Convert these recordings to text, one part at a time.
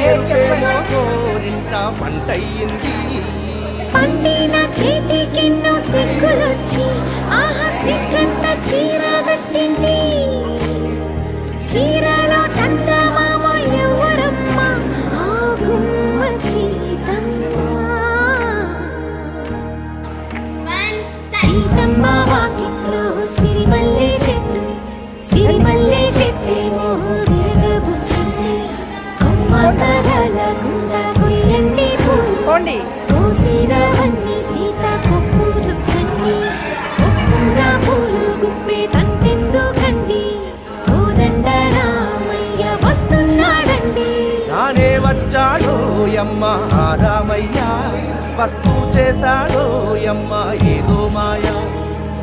పేరుకేమో గోరింట పంటయ్యింది. పండిన చేతికెన్నో సిగ్గులొచ్చి ఆహా సిగ్గంత చీర కట్టింది. చీరలో చందమామ ఎవరమ్మ ఆ గుమ్మ సీతమ్మ. సీతమ్మ వాకిట్లో సిరిమల్లె చెట్టు, సిరిమల్లె చెట్టేమో విరగబూసింది. అమ్మ కథల గుండా కొయ్యండి పూలు కోసిరవన్నీ సీత కొప్పు చుట్టండి. కొప్పున పూలు గుప్పే తంతెందుకండి, కోదండ రామయ్య వస్తున్నాడండి. నానే వచ్చాడో యమ్మ ఆ రామయ్య, వస్తూ చేశాడో యమ్మ ఏదో మాయ.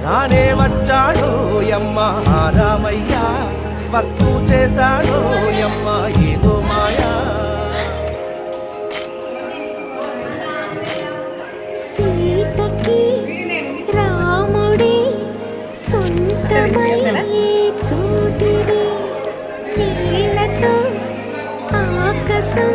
నానే వచ్చాడో యమ్మ ఆ రామయ్య, వస్తూ చేశాడో యమ్మ ఏదో మాయా. సీతకి రాముడే సొంతమయ్యే చోటిది, నీలతో ఆకాశం